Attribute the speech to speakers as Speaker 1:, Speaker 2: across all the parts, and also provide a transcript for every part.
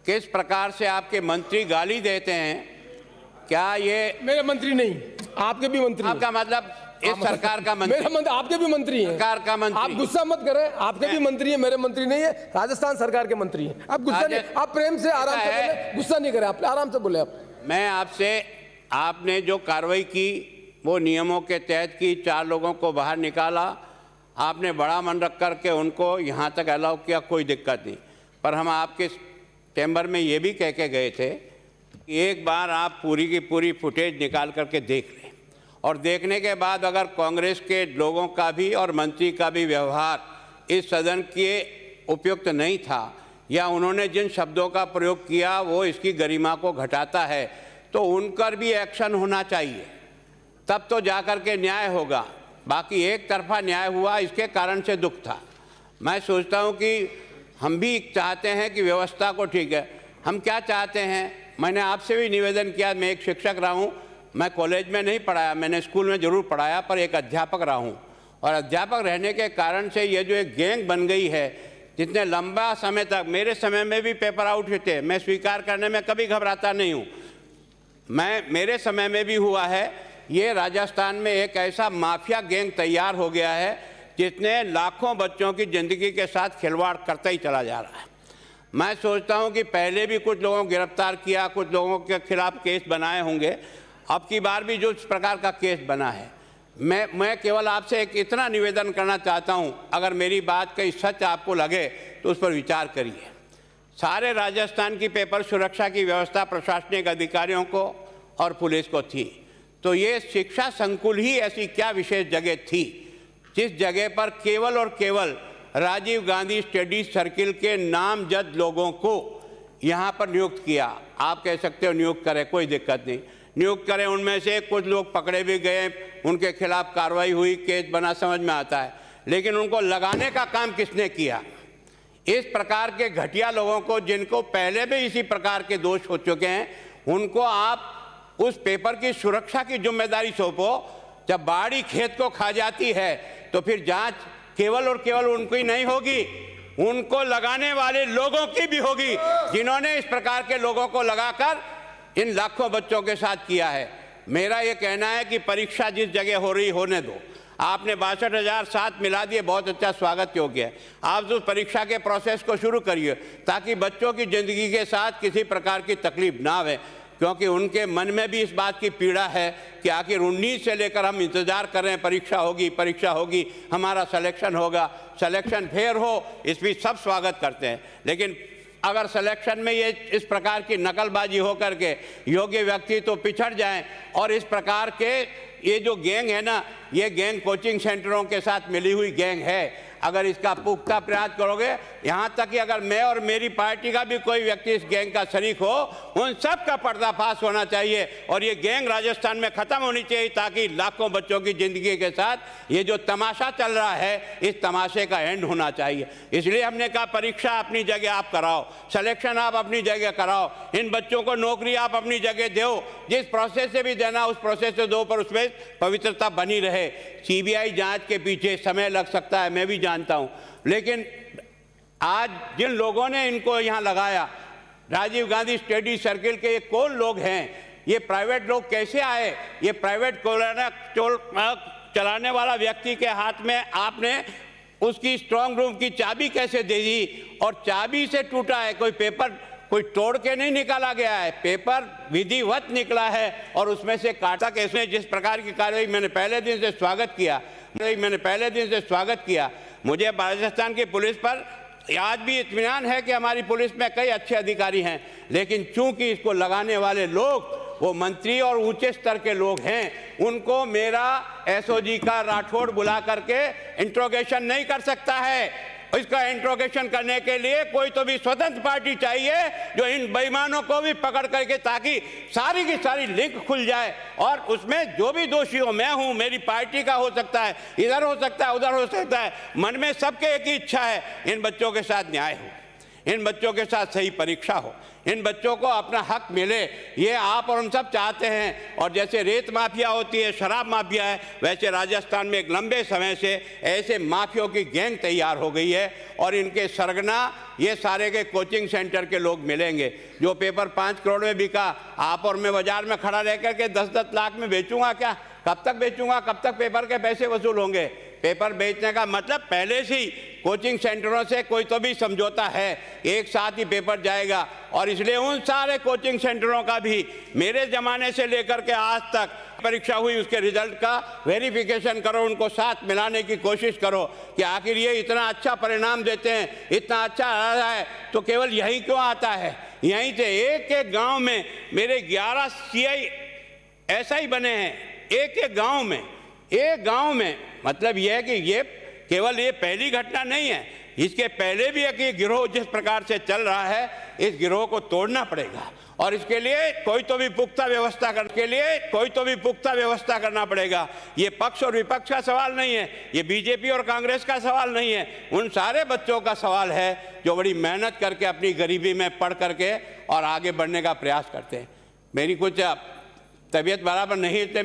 Speaker 1: किस प्रकार से आपके मंत्री गाली देते हैं, क्या ये
Speaker 2: मेरे मंत्री नहीं, आपके भी मंत्री हैं।
Speaker 1: आपका मतलब इस सरकार का मंत्री?
Speaker 2: मेरे मंत्री, आपके भी मंत्री हैं।
Speaker 1: सरकार का मंत्री।
Speaker 2: आप गुस्सा मत करें, आपके भी मंत्री हैं, मेरे मंत्री नहीं है, राजस्थान सरकार के मंत्री हैं। आप गुस्सा नहीं, आप प्रेम से आराम से बोले, गुस्सा नहीं करें, आप आराम से बोले। आप
Speaker 1: मैं आपसे, आपने जो कार्रवाई की वो नियमों के तहत की, 4 लोगों को बाहर निकाला, आपने बड़ा मन रख करके उनको यहाँ तक अलाउ किया, कोई दिक्कत नहीं। पर हम आपके चैम्बर में ये भी कह के गए थे कि एक बार आप पूरी की पूरी फुटेज निकाल करके देख लें, और देखने के बाद अगर कांग्रेस के लोगों का भी और मंत्री का भी व्यवहार इस सदन के उपयुक्त नहीं था, या उन्होंने जिन शब्दों का प्रयोग किया वो इसकी गरिमा को घटाता है, तो उन पर भी एक्शन होना चाहिए, तब तो जाकर के न्याय होगा। बाकी एक तरफा न्याय हुआ, इसके कारण से दुख था। मैं सोचता हूँ कि हम भी चाहते हैं कि व्यवस्था को ठीक है। हम क्या चाहते हैं, मैंने आपसे भी निवेदन किया, मैं एक शिक्षक रहा हूँ, मैं कॉलेज में नहीं पढ़ाया, मैंने स्कूल में ज़रूर पढ़ाया, पर एक अध्यापक रहा हूँ, और अध्यापक रहने के कारण से ये जो एक गैंग बन गई है, जितने लंबा समय तक, मेरे समय में भी पेपर आउट थे, मैं स्वीकार करने में कभी घबराता नहीं हूँ, मेरे समय में भी हुआ है। ये राजस्थान में एक ऐसा माफिया गैंग तैयार हो गया है जिसने लाखों बच्चों की ज़िंदगी के साथ खिलवाड़ करता ही चला जा रहा है। मैं सोचता हूँ कि पहले भी कुछ लोगों को गिरफ्तार किया, कुछ लोगों के खिलाफ केस बनाए होंगे, अब की बार भी जो इस प्रकार का केस बना है, मैं केवल आपसे एक इतना निवेदन करना चाहता हूँ, अगर मेरी बात कहीं सच आपको लगे तो उस पर विचार करिए। सारे राजस्थान की पेपर सुरक्षा की व्यवस्था प्रशासनिक अधिकारियों को और पुलिस को थी, तो ये शिक्षा संकुल ही ऐसी क्या विशेष जगह थी जिस जगह पर केवल और केवल राजीव गांधी स्टडी सर्किल के नामजद लोगों को यहाँ पर नियुक्त किया। आप कह सकते हो नियुक्त करें, कोई दिक्कत नहीं, नियुक्त करें। उनमें से कुछ लोग पकड़े भी गए, उनके खिलाफ कार्रवाई हुई, केस बना, समझ में आता है, लेकिन उनको लगाने का काम किसने किया? इस प्रकार के घटिया लोगों को, जिनको पहले भी इसी प्रकार के दोष हो चुके हैं, उनको आप उस पेपर की सुरक्षा की जिम्मेदारी सौंपो। जब बाड़ी खेत को खा जाती है तो फिर जांच केवल और केवल उनको ही नहीं होगी, उनको लगाने वाले लोगों की भी होगी, जिन्होंने इस प्रकार के लोगों को लगाकर इन लाखों बच्चों के साथ किया है। मेरा ये कहना है कि परीक्षा जिस जगह हो रही होने दो। आपने 62,007 मिला दिए, बहुत अच्छा, स्वागत योग्य है। आप उस परीक्षा के प्रोसेस को शुरू करिए ताकि बच्चों की ज़िंदगी के साथ किसी प्रकार की तकलीफ ना आवे, क्योंकि उनके मन में भी इस बात की पीड़ा है कि आखिर 19 से लेकर हम इंतज़ार कर रहे हैं, परीक्षा होगी, परीक्षा होगी, हमारा सिलेक्शन होगा, सिलेक्शन फेयर हो, इस भी सब स्वागत करते हैं। लेकिन अगर सिलेक्शन में ये इस प्रकार की नकलबाजी हो करके योग्य व्यक्ति तो पिछड़ जाएं, और इस प्रकार के ये जो गैंग है ना, ये गैंग कोचिंग सेंटरों के साथ मिली हुई गैंग है। अगर इसका पुख्ता प्रयास करोगे, यहाँ तक कि अगर मैं और मेरी पार्टी का भी कोई व्यक्ति इस गैंग का शरीक हो, उन सब का पर्दाफाश होना चाहिए और ये गैंग राजस्थान में ख़त्म होनी चाहिए, ताकि लाखों बच्चों की ज़िंदगी के साथ ये जो तमाशा चल रहा है, इस तमाशे का एंड होना चाहिए। इसलिए हमने कहा परीक्षा अपनी जगह आप कराओ, सिलेक्शन आप अपनी जगह कराओ, इन बच्चों को नौकरी आप अपनी जगह दो, जिस प्रोसेस से भी देना उस प्रोसेस से दो, पर उसमें पवित्रता बनी रहे। सीबीआई जांच के पीछे समय लग सकता है, मैं भी जानता हूं, लेकिन आज जिन लोगों ने इनको यहां लगाया, राजीव गांधी स्टडी सर्किल के ये कौन लोग हैं? ये प्राइवेट लोग कैसे आए? ये प्राइवेट चलाने वाला व्यक्ति के हाथ में आपने उसकी स्ट्रांग रूम की चाबी कैसे दे दी? और चाबी से टूटा है, कोई पेपर कोई तोड़ के नहीं निकाला गया है, पेपर विधिवत निकला है, और उसमें से काटा कैसे? जिस प्रकार की कार्रवाई मैंने पहले दिन से स्वागत किया, मुझे राजस्थान की पुलिस पर आज भी इत्मीनान है कि हमारी पुलिस में कई अच्छे अधिकारी हैं, लेकिन चूंकि इसको लगाने वाले लोग वो मंत्री और ऊंचे स्तर के लोग हैं, उनको मेरा एसओजी का राठौड़ बुला करके इंट्रोगेशन नहीं कर सकता है। इसका इंट्रोगेशन करने के लिए कोई तो भी स्वतंत्र पार्टी चाहिए जो इन बेईमानों को भी पकड़ करके, ताकि सारी की सारी लिंक खुल जाए, और उसमें जो भी दोषी हो, मैं हूं, मेरी पार्टी का हो सकता है, इधर हो सकता है, उधर हो सकता है, मन में सबके एक ही इच्छा है, इन बच्चों के साथ न्याय हो। इन बच्चों के साथ सही परीक्षा हो, इन बच्चों को अपना हक मिले, ये आप और हम सब चाहते हैं। और जैसे रेत माफिया होती है, शराब माफिया है, वैसे राजस्थान में एक लंबे समय से ऐसे माफियों की गैंग तैयार हो गई है और इनके सरगना ये सारे के कोचिंग सेंटर के लोग मिलेंगे। जो पेपर 5 करोड़ में बिका, आप और मैं बाजार में खड़ा रह कर के 10-10 लाख में बेचूंगा क्या? कब तक बेचूंगा? कब तक पेपर के पैसे वसूल होंगे? पेपर बेचने का मतलब पहले से ही कोचिंग सेंटरों से कोई तो भी समझौता है, एक साथ ही पेपर जाएगा। और इसलिए उन सारे कोचिंग सेंटरों का भी मेरे ज़माने से लेकर के आज तक परीक्षा हुई, उसके रिजल्ट का वेरिफिकेशन करो, उनको साथ मिलाने की कोशिश करो कि आखिर ये इतना अच्छा परिणाम देते हैं, इतना अच्छा आ रहा है, तो केवल यही क्यों आता है? यहीं से एक एक गाँव में मेरे 11 CI ऐसा ही बने हैं, एक एक गांव में। मतलब यह है कि ये केवल ये पहली घटना नहीं है, इसके पहले भी एक ये गिरोह जिस प्रकार से चल रहा है, इस गिरोह को तोड़ना पड़ेगा और इसके लिए कोई तो भी पुख्ता व्यवस्था करना पड़ेगा। ये पक्ष और विपक्ष का सवाल नहीं है, ये बीजेपी और कांग्रेस का सवाल नहीं है, उन सारे बच्चों का सवाल है जो बड़ी मेहनत करके अपनी गरीबी में पढ़ करके और आगे बढ़ने का प्रयास करते हैं। मेरी कुछ तबीयत बराबर नहीं थे,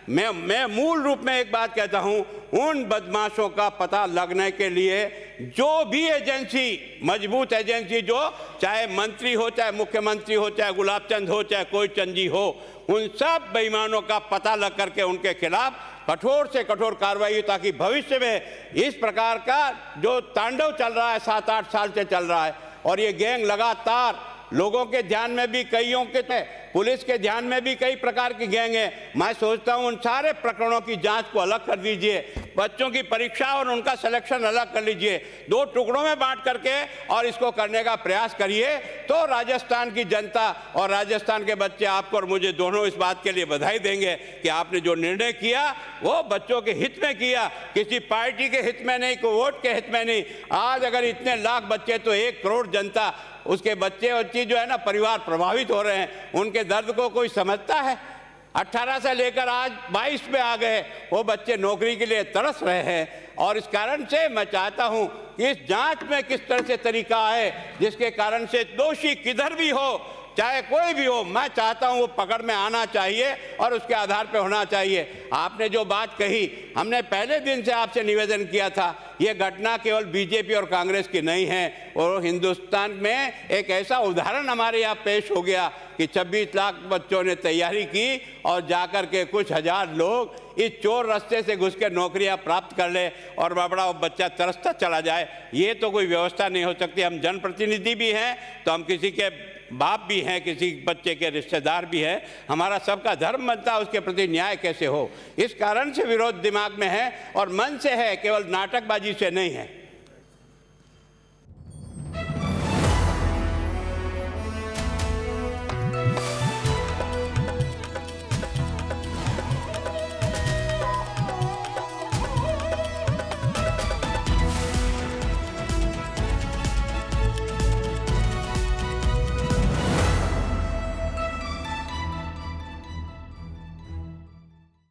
Speaker 1: मैं मूल रूप में एक बात कहता हूं, उन बदमाशों का पता लगने के लिए जो भी एजेंसी, मजबूत एजेंसी, जो चाहे मंत्री हो, चाहे मुख्यमंत्री हो, चाहे गुलाब चंद हो, चाहे कोई चंदी हो, उन सब बेईमानों का पता लग करके उनके खिलाफ कठोर से कठोर कार्रवाई हो, ताकि भविष्य में इस प्रकार का जो तांडव चल रहा है 7-8 साल से चल रहा है, और ये गैंग लगातार लोगों के ध्यान में भी कईयों के, पुलिस के ध्यान में भी कई प्रकार की गैंग है। मैं सोचता हूं उन सारे प्रकरणों की जांच को अलग कर दीजिए, बच्चों की परीक्षा और उनका सिलेक्शन अलग कर लीजिए, 2 टुकड़ों में बांट करके और इसको करने का प्रयास करिए, तो राजस्थान की जनता और राजस्थान के बच्चे आपको और मुझे दोनों इस बात के लिए बधाई देंगे कि आपने जो निर्णय किया वो बच्चों के हित में किया, किसी पार्टी के हित में नहीं, कोई वोट के हित में नहीं। आज अगर इतने लाख बच्चे, तो 1 करोड़ जनता, उसके बच्चे बच्ची जो है ना, परिवार प्रभावित हो रहे हैं, उनके दर्द को कोई समझता है? 18 से लेकर आज 22 में आ गए, वो बच्चे नौकरी के लिए तरस रहे हैं। और इस कारण से मैं चाहता हूं कि इस जांच में किस तरह से तरीका है जिसके कारण से दोषी किधर भी हो, चाहे कोई भी हो, मैं चाहता हूं वो पकड़ में आना चाहिए और उसके आधार पर होना चाहिए। आपने जो बात कही, हमने पहले दिन से आपसे निवेदन किया था, ये घटना केवल बीजेपी और कांग्रेस की नहीं है, और हिंदुस्तान में एक ऐसा उदाहरण हमारे यहाँ पेश हो गया कि 26 लाख बच्चों ने तैयारी की और जाकर के कुछ हजार लोग इस चोर रास्ते से घुस के नौकरियां प्राप्त कर ले और बड़ा बच्चा तरसता चला जाए। ये तो कोई व्यवस्था नहीं हो सकती। हम जनप्रतिनिधि भी हैं, तो हम किसी के बाप भी हैं, किसी बच्चे के रिश्तेदार भी हैं, हमारा सबका धर्म बनता है उसके प्रति न्याय कैसे हो। इस कारण से विरोध दिमाग में है और मन से है, केवल नाटकबाजी से नहीं है।